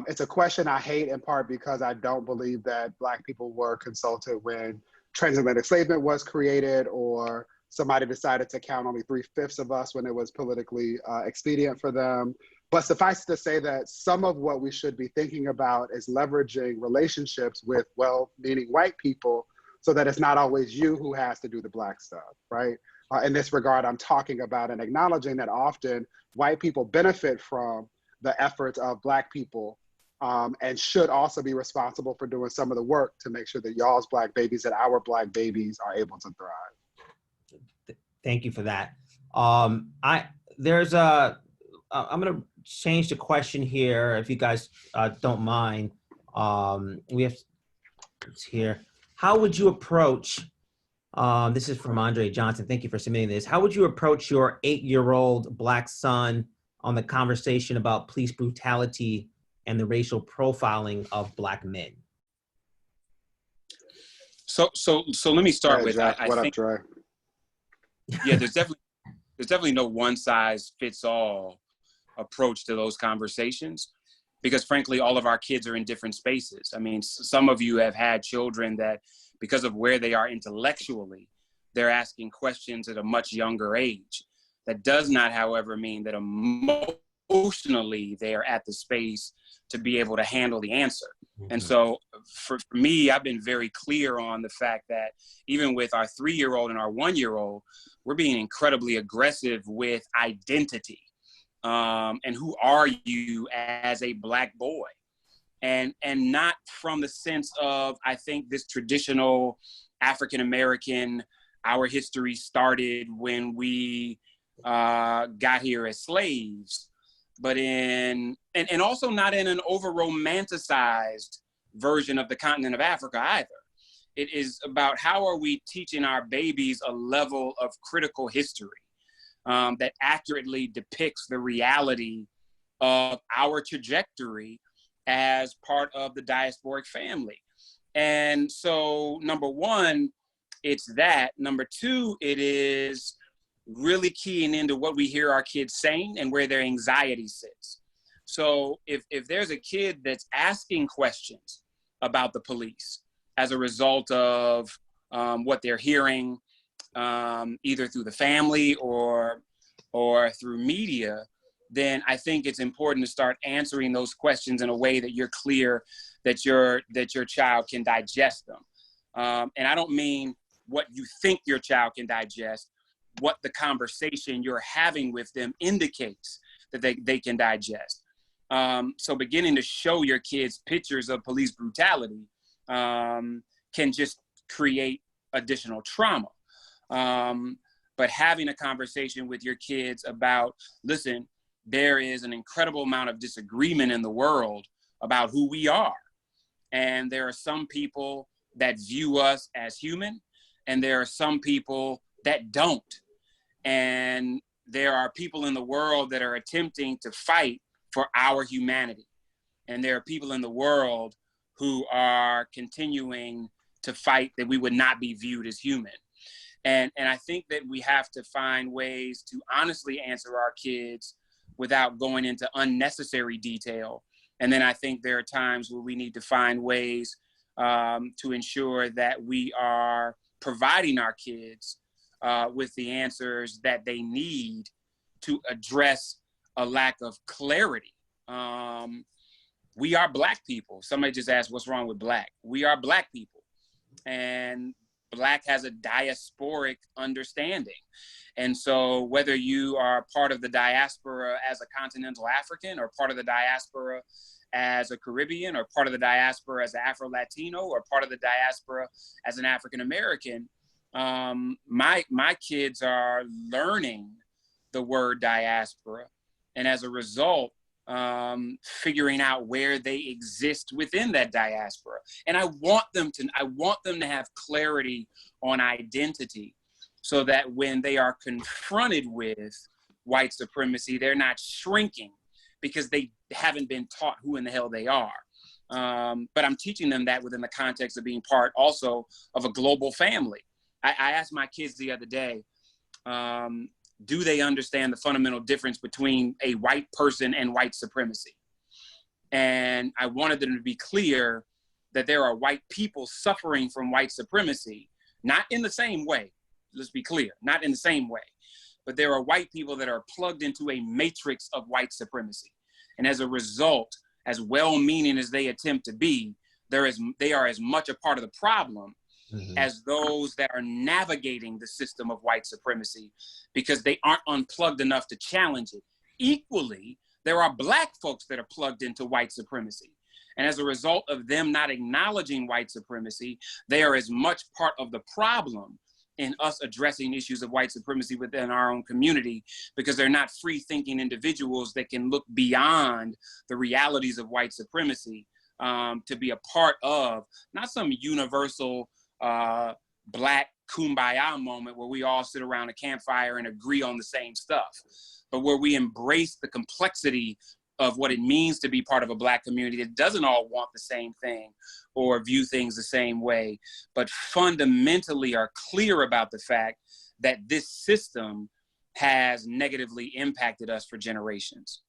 It's a question I hate, in part because I don't believe that Black people were consulted when transatlantic enslavement was created, or somebody decided to count only 3/5 of us when it was politically expedient for them. But suffice to say that some of what we should be thinking about is leveraging relationships with well-meaning white people so that it's not always you who has to do the Black stuff, right? In this regard, I'm talking about and acknowledging that often white people benefit from the efforts of Black people and should also be responsible for doing some of the work to make sure that y'all's Black babies and our Black babies are able to thrive. Thank you for that. I'm going to change the question here, if you guys don't mind. We have here. How would you approach, this is from Andre Johnson. Thank you for submitting this. How would you approach your 8-year-old Black son on the conversation about police brutality and the racial profiling of Black men? So let me start with, Jeff, I what think, up, Dre? Yeah, there's definitely no one size fits all approach to those conversations, because frankly, all of our kids are in different spaces. I mean, some of you have had children that, because of where they are intellectually, they're asking questions at a much younger age. That does not, however, mean that emotionally they are at the space to be able to handle the answer. And so for me, I've been very clear on the fact that even with our 3-year-old and our 1-year-old, we're being incredibly aggressive with identity. And who are you as a Black boy? and not from the sense of, I think, this traditional African-American, our history started when we got here as slaves, but and also not in an over-romanticized version of the continent of Africa either. It is about how are we teaching our babies a level of critical history that accurately depicts the reality of our trajectory as part of the diasporic family. And so, number one, it's that. Number two, it is really keying into what we hear our kids saying and where their anxiety sits. So if there's a kid that's asking questions about the police as a result of what they're hearing, either through the family or through media, then I think it's important to start answering those questions in a way that you're clear that your child can digest them. And I don't mean what you think your child can digest, what the conversation you're having with them indicates that they can digest. So beginning to show your kids pictures of police brutality can just create additional trauma. But having a conversation with your kids about, listen, there is an incredible amount of disagreement in the world about who we are. And there are some people that view us as human, and there are some people that don't. And there are people in the world that are attempting to fight for our humanity. And there are people in the world who are continuing to fight that we would not be viewed as human. And I think that we have to find ways to honestly answer our kids without going into unnecessary detail. And then I think there are times where we need to find ways to ensure that we are providing our kids with the answers that they need to address a lack of clarity. We are Black people. Somebody just asked, what's wrong with Black? We are Black people. And Black has a diasporic understanding. And so whether you are part of the diaspora as a continental African, or part of the diaspora as a Caribbean, or part of the diaspora as an Afro-Latino, or part of the diaspora as an African-American, my kids are learning the word diaspora. And as a result, figuring out where they exist within that diaspora. And I want them to have clarity on identity, so that when they are confronted with white supremacy, they're not shrinking because they haven't been taught who in the hell they are. But I'm teaching them that within the context of being part also of a global family. I asked my kids the other day, do they understand the fundamental difference between a white person and white supremacy? And I wanted them to be clear that there are white people suffering from white supremacy, not in the same way. Let's be clear, not in the same way, but there are white people that are plugged into a matrix of white supremacy. And as a result, as well-meaning as they attempt to be, they are as much a part of the problem as those that are navigating the system of white supremacy, because they aren't unplugged enough to challenge it. Equally, there are Black folks that are plugged into white supremacy. And as a result of them not acknowledging white supremacy, they are as much part of the problem in us addressing issues of white supremacy within our own community, because they're not free-thinking individuals that can look beyond the realities of white supremacy to be a part of, not some universal Black kumbaya moment where we all sit around a campfire and agree on the same stuff, but where we embrace the complexity of what it means to be part of a Black community that doesn't all want the same thing or view things the same way, but fundamentally are clear about the fact that this system has negatively impacted us for generations.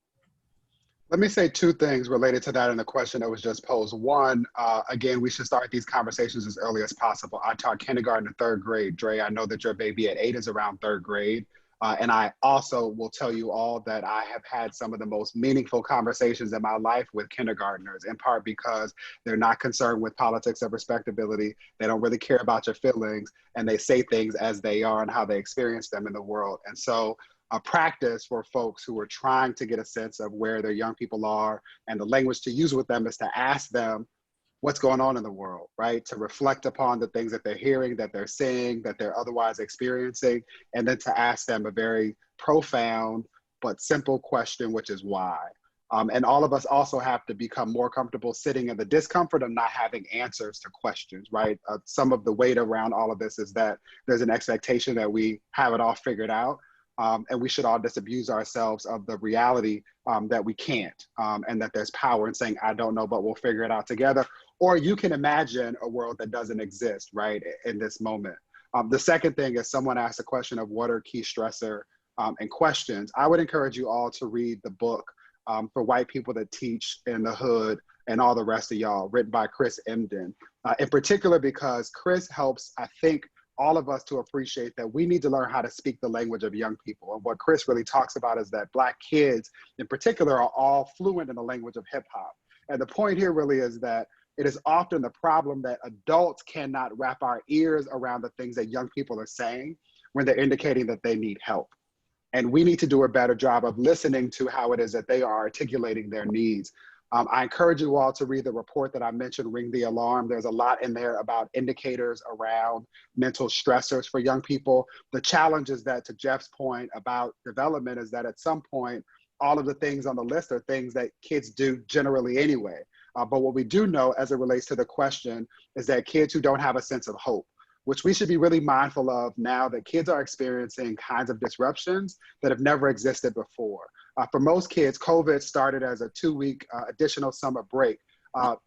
Let me say two things related to that in the question that was just posed. One, again, we should start these conversations as early as possible. I taught kindergarten to third grade. Dre, I know that your baby at 8 is around third grade. And I also will tell you all that I have had some of the most meaningful conversations in my life with kindergartners, in part because they're not concerned with politics of respectability. They don't really care about your feelings, and they say things as they are and how they experience them in the world. And so a practice for folks who are trying to get a sense of where their young people are, and the language to use with them is to ask them what's going on in the world, right? To reflect upon the things that they're hearing, that they're seeing, that they're otherwise experiencing, and then to ask them a very profound but simple question, which is why. And all of us also have to become more comfortable sitting in the discomfort of not having answers to questions, right? Some of the weight around all of this is that there's an expectation that we have it all figured out. And we should all disabuse ourselves of the reality that we can't, and that there's power in saying, I don't know, but we'll figure it out together. Or you can imagine a world that doesn't exist, right, in this moment. The second thing is, someone asked a question of what are key stressor and questions. I would encourage you all to read the book For White People That Teach in the Hood and All the Rest of Y'all, written by Chris Emdin, in particular because Chris helps, I think, all of us to appreciate that we need to learn how to speak the language of young people. And what Chris really talks about is that Black kids in particular are all fluent in the language of hip hop. And the point here really is that it is often the problem that adults cannot wrap our ears around the things that young people are saying when they're indicating that they need help. And we need to do a better job of listening to how it is that they are articulating their needs. I encourage you all to read the report that I mentioned, Ring the Alarm. There's a lot in there about indicators around mental stressors for young people. The challenge is that, to Jeff's point about development, is that at some point, all of the things on the list are things that kids do generally anyway. But what we do know as it relates to the question is that kids who don't have a sense of hope, which we should be really mindful of now that kids are experiencing kinds of disruptions that have never existed before. For most kids, COVID started as a 2-week additional summer break.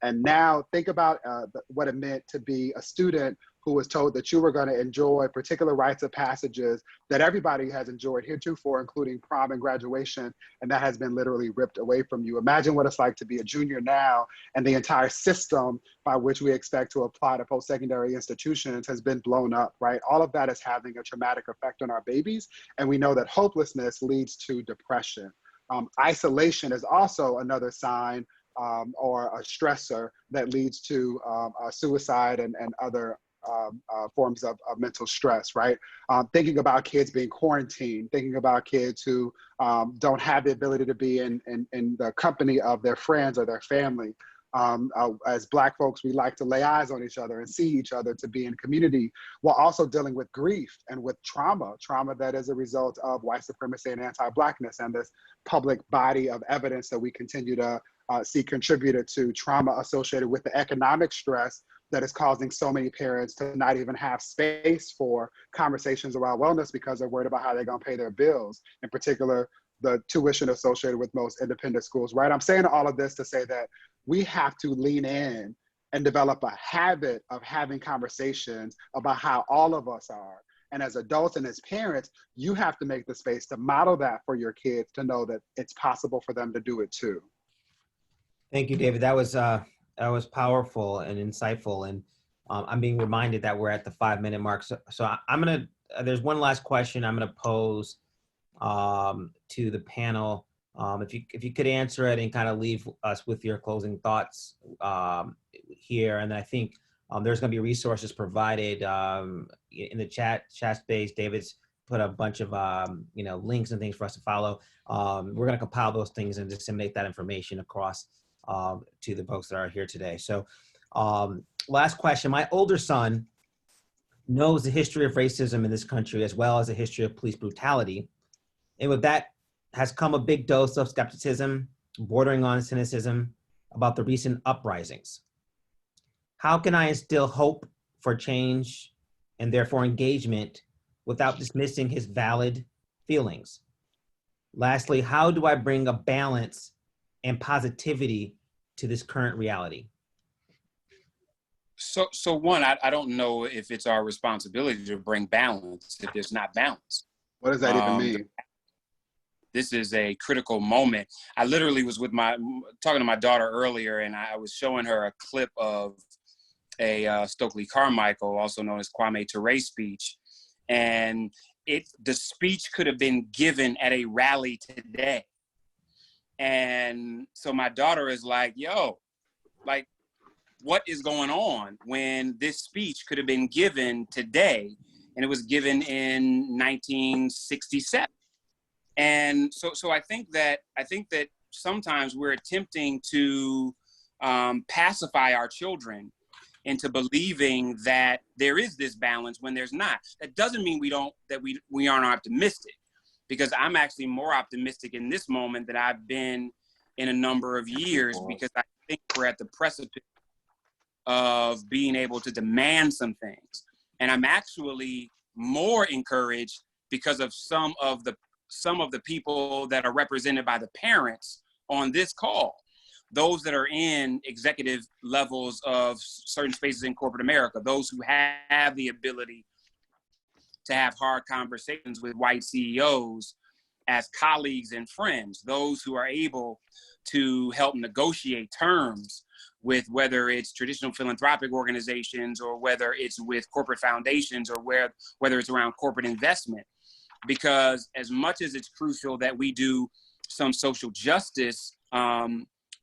And now think about what it meant to be a student who was told that you were going to enjoy particular rites of passages that everybody has enjoyed heretofore, including prom and graduation, and that has been literally ripped away from you. Imagine what it's like to be a junior now, and the entire system by which we expect to apply to post-secondary institutions has been blown up, right? All of that is having a traumatic effect on our babies, and we know that hopelessness leads to depression. Isolation is also another sign or a stressor that leads to suicide and other forms of mental stress, right? Thinking about kids being quarantined, thinking about kids who don't have the ability to be in the company of their friends or their family. As Black folks, we like to lay eyes on each other and see each other to be in community, while also dealing with grief and with trauma that is a result of white supremacy and anti-Blackness, and this public body of evidence that we continue to see contributed to trauma associated with the economic stress that is causing so many parents to not even have space for conversations around wellness because they're worried about how they're going to pay their bills, in particular, the tuition associated with most independent schools, right? I'm saying all of this to say that we have to lean in and develop a habit of having conversations about how all of us are. And as adults and as parents, you have to make the space to model that for your kids, to know that it's possible for them to do it too. Thank you, David. That was powerful and insightful. And I'm being reminded that we're at the 5-minute mark. So I'm gonna, there's one last question I'm gonna pose to the panel. If you could answer it and kind of leave us with your closing thoughts here. And I think there's going to be resources provided in the chat space. David's put a bunch of links and things for us to follow. We're going to compile those things and disseminate that information across to the folks that are here today. So last question. My older son knows the history of racism in this country as well as the history of police brutality. And with that has come a big dose of skepticism, bordering on cynicism about the recent uprisings. How can I instill hope for change and therefore engagement without dismissing his valid feelings? Lastly, how do I bring a balance and positivity to this current reality? So one, I don't know if it's our responsibility to bring balance if there's not balance. What does that even mean? This is a critical moment. I literally was talking to my daughter earlier, and I was showing her a clip of a Stokely Carmichael, also known as Kwame Ture speech. And the speech could have been given at a rally today. And so my daughter is like, yo, like, what is going on when this speech could have been given today and it was given in 1967? And so I think that sometimes we're attempting to pacify our children into believing that there is this balance when there's not. That doesn't mean we aren't optimistic, because I'm actually more optimistic in this moment than I've been in a number of years, because I think we're at the precipice of being able to demand some things. And I'm actually more encouraged because of some of the people that are represented by the parents on this call, those that are in executive levels of certain spaces in corporate America, those who have the ability to have hard conversations with white CEOs as colleagues and friends, those who are able to help negotiate terms with, whether it's traditional philanthropic organizations or whether it's with corporate foundations or whether it's around corporate investment. Because as much as it's crucial that we do some social justice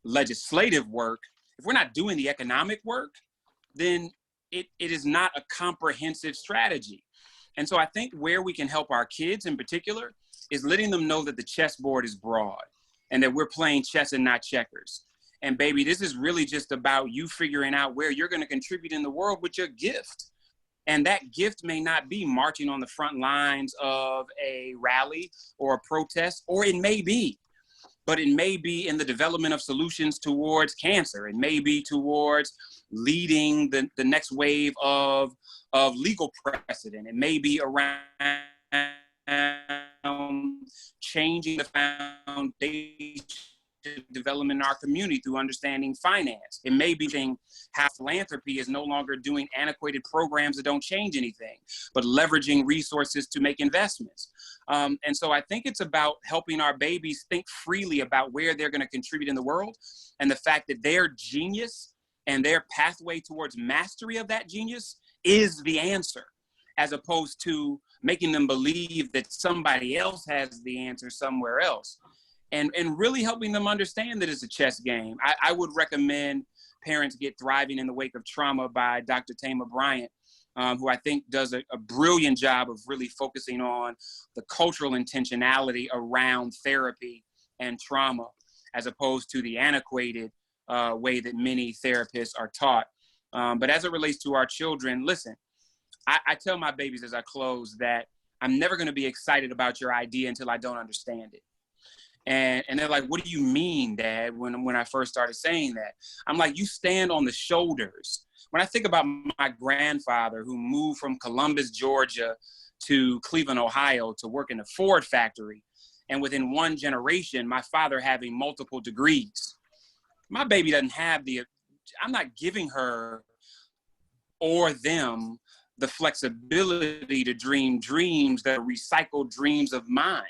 legislative work, if we're not doing the economic work, then it is not a comprehensive strategy. And so I think where we can help our kids in particular is letting them know that the chessboard is broad and that we're playing chess and not checkers. And baby, this is really just about you figuring out where you're going to contribute in the world with your gift. And that gift may not be marching on the front lines of a rally or a protest, or it may be, but it may be in the development of solutions towards cancer. It may be towards leading the next wave of legal precedent. It may be around changing the foundation development in our community through understanding finance. It may be how philanthropy is no longer doing antiquated programs that don't change anything, but leveraging resources to make investments. And so I think it's about helping our babies think freely about where they're going to contribute in the world, and the fact that their genius and their pathway towards mastery of that genius is the answer, as opposed to making them believe that somebody else has the answer somewhere else. And really helping them understand that it's a chess game. I would recommend parents get Thriving in the Wake of Trauma by Dr. Tama Bryant, who I think does a brilliant job of really focusing on the cultural intentionality around therapy and trauma, as opposed to the antiquated way that many therapists are taught. But as it relates to our children, listen, I tell my babies as I close that I'm never going to be excited about your idea until I don't understand it. And they're like, what do you mean, Dad? When I first started saying that, I'm like, you stand on the shoulders. When I think about my grandfather who moved from Columbus, Georgia to Cleveland, Ohio to work in a Ford factory, and within one generation, my father having multiple degrees, my baby doesn't have I'm not giving her or them the flexibility to dream dreams that are recycled dreams of mine.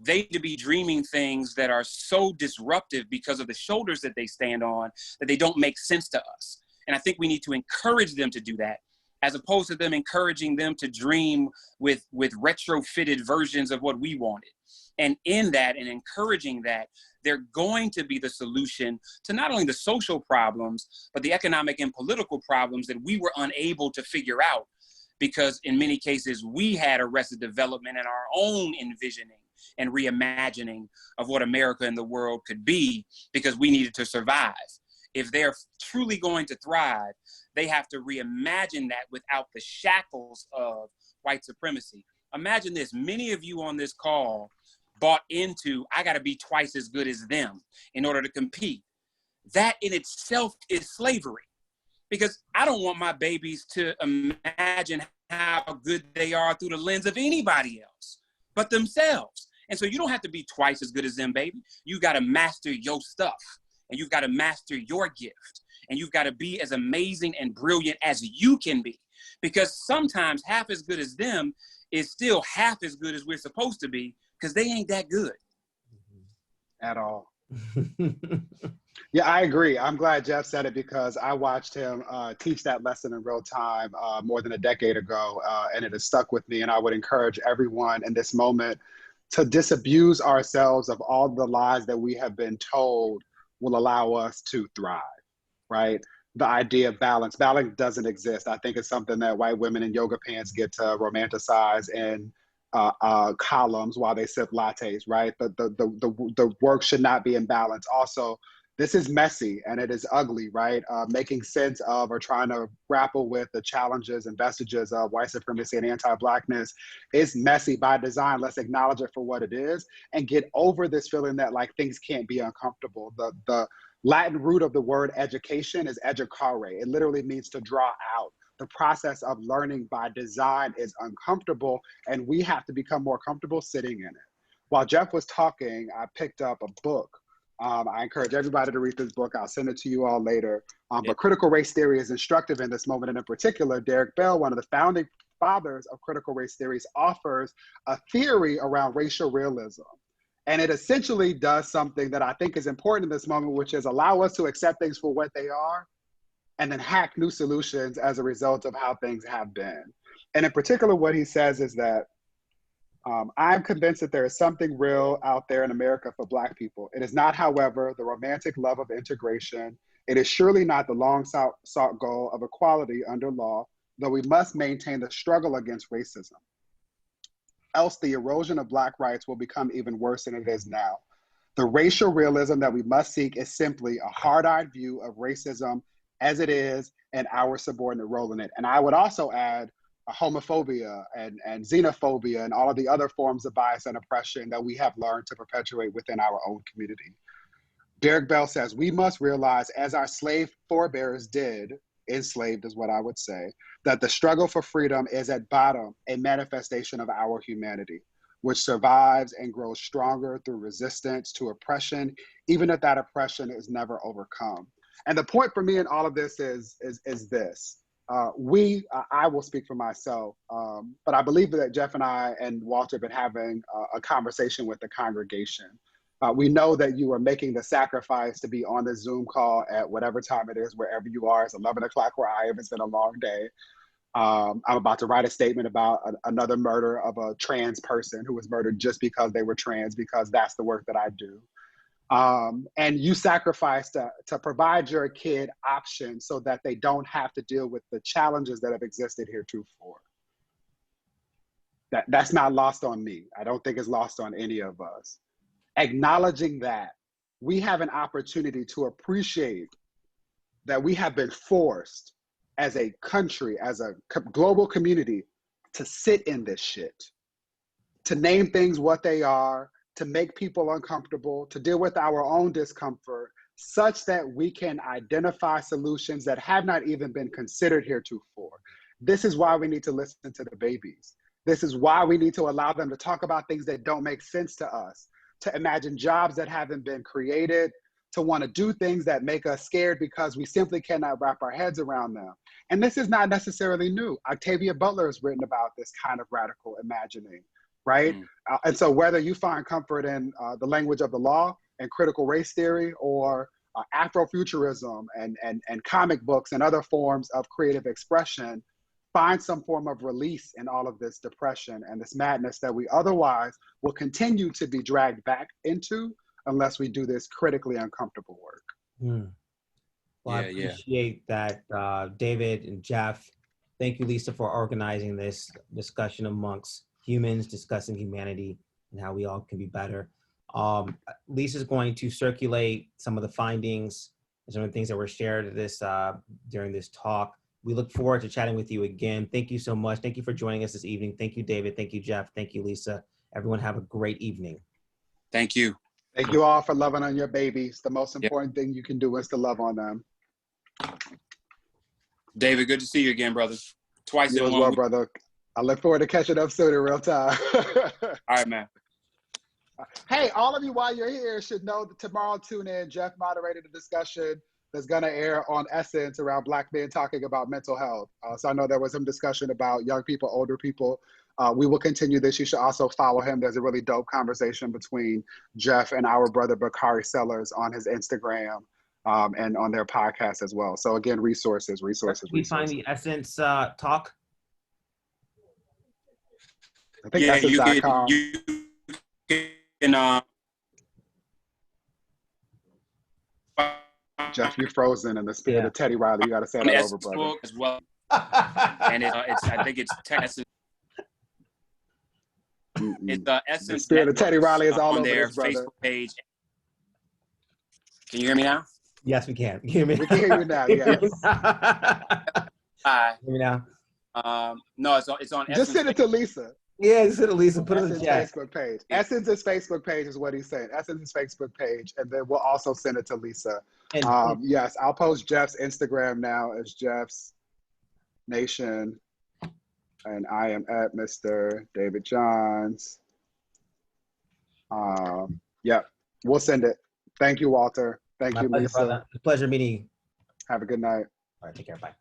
They need to be dreaming things that are so disruptive because of the shoulders that they stand on that they don't make sense to us. And I think we need to encourage them to do that, as opposed to them encouraging them to dream with retrofitted versions of what we wanted. And in that, and encouraging that, they're going to be the solution to not only the social problems, but the economic and political problems that we were unable to figure out, because in many cases, we had arrested development in our own envisioning and reimagining of what America and the world could be, because we needed to survive. If they're truly going to thrive, they have to reimagine that without the shackles of white supremacy. Imagine this, many of you on this call bought into, I gotta be twice as good as them in order to compete. That in itself is slavery, because I don't want my babies to imagine how good they are through the lens of anybody else but themselves. And so you don't have to be twice as good as them, baby. You got to master your stuff, and you've got to master your gift, and you've got to be as amazing and brilliant as you can be, because sometimes half as good as them is still half as good as we're supposed to be, because they ain't that good At all. Yeah, I agree. I'm glad Jeff said it, because I watched him teach that lesson in real time more than a decade ago, and it has stuck with me. And I would encourage everyone in this moment to disabuse ourselves of all the lies that we have been told will allow us to thrive, right? The idea of balance. Balance doesn't exist. I think it's something that white women in yoga pants get to romanticize and columns while they sip lattes, right? The work should not be in balance. Also, this is messy and it is ugly, right? Making sense of or trying to grapple with the challenges and vestiges of white supremacy and anti-Blackness is messy by design. Let's acknowledge it for what it is and get over this feeling that like things can't be uncomfortable. The Latin root of the word education is educare. It literally means to draw out. The process of learning by design is uncomfortable, and we have to become more comfortable sitting in it. While Jeff was talking, I picked up a book. I encourage everybody to read this book. I'll send it to you all later. But critical race theory is instructive in this moment, and in particular, Derek Bell, one of the founding fathers of critical race theories, offers a theory around racial realism. And it essentially does something that I think is important in this moment, which is allow us to accept things for what they are and then hack new solutions as a result of how things have been. And in particular, what he says is that I'm convinced that there is something real out there in America for Black people. It is not, however, the romantic love of integration. It is surely not the long sought goal of equality under law, though we must maintain the struggle against racism. Else the erosion of Black rights will become even worse than it is now. The racial realism that we must seek is simply a hard-eyed view of racism as it is and our subordinate role in it. And I would also add homophobia and xenophobia and all of the other forms of bias and oppression that we have learned to perpetuate within our own community. Derek Bell says, we must realize, as our slave forebears did, enslaved is what I would say, that the struggle for freedom is at bottom a manifestation of our humanity, which survives and grows stronger through resistance to oppression, even if that oppression is never overcome. And the point for me in all of this is this. I will speak for myself, but I believe that Jeff and I and Walter have been having a conversation with the congregation. We know that you are making the sacrifice to be on the Zoom call at whatever time it is, wherever you are. It's 11 o'clock where I am. It's been a long day. I'm about to write a statement about another murder of a trans person who was murdered just because they were trans, because that's the work that I do. And you sacrifice to provide your kid options so that they don't have to deal with the challenges that have existed heretofore. That's not lost on me. I don't think it's lost on any of us. Acknowledging that we have an opportunity to appreciate that we have been forced as a country, as a global community, to sit in this shit, to name things what they are, to make people uncomfortable, to deal with our own discomfort, such that we can identify solutions that have not even been considered heretofore. This is why we need to listen to the babies. This is why we need to allow them to talk about things that don't make sense to us, to imagine jobs that haven't been created, to want to do things that make us scared because we simply cannot wrap our heads around them. And this is not necessarily new. Octavia Butler has written about this kind of radical imagining, right? And so whether you find comfort in the language of the law and critical race theory, or Afrofuturism and comic books and other forms of creative expression, find some form of release in all of this depression and this madness that we otherwise will continue to be dragged back into unless we do this critically uncomfortable work. Well, I appreciate that, David and Jeff. Thank you, Lisa, for organizing this discussion amongst humans, discussing humanity and how we all can be better. Lisa's going to circulate some of the findings and some of the things that were shared during this talk. We look forward to chatting with you again. Thank you so much. Thank you for joining us this evening. Thank you, David. Thank you, Jeff. Thank you, Lisa. Everyone have a great evening. Thank you. Thank you all for loving on your babies. The most important thing you can do is to love on them. David, good to see you again, brother. Twice you in as 1 well, week. brother. I look forward to catching up soon in real time. All right, man. Hey, all of you, while you're here, should know that tomorrow, tune in. Jeff moderated a discussion that's going to air on Essence around Black men talking about mental health. So I know there was some discussion about young people, older people. We will continue this. You should also follow him. There's a really dope conversation between Jeff and our brother Bakari Sellers on his Instagram and on their podcast as well. So again, resources. We find the Essence talk. I think Essence.com. You can Jeff, you're frozen in the spirit of Teddy Riley. You got to say that over, brother. As well. And I think it's It's The Essence spirit of Teddy Networks Riley is all on over their this, brother. Facebook page. Can you hear me now? Yes, we can. Hear me? We can hear you now, yes. Hi. Hear me now? No, it's on Just Essence. send it to Lisa. Yeah, just hit Lisa. Put it in the Essence's chat. Facebook page. Yeah. Essence's Facebook page is what he's saying. Essence's Facebook page, and then we'll also send it to Lisa. And, Yes, I'll post Jeff's Instagram now as Jeff's Nation, and I am at Mr. David Johns. Yep, we'll send it. Thank you, Walter. Thank my you, pleasure, Lisa. brother. It's a pleasure meeting you. Have a good night. All right, take care. Bye.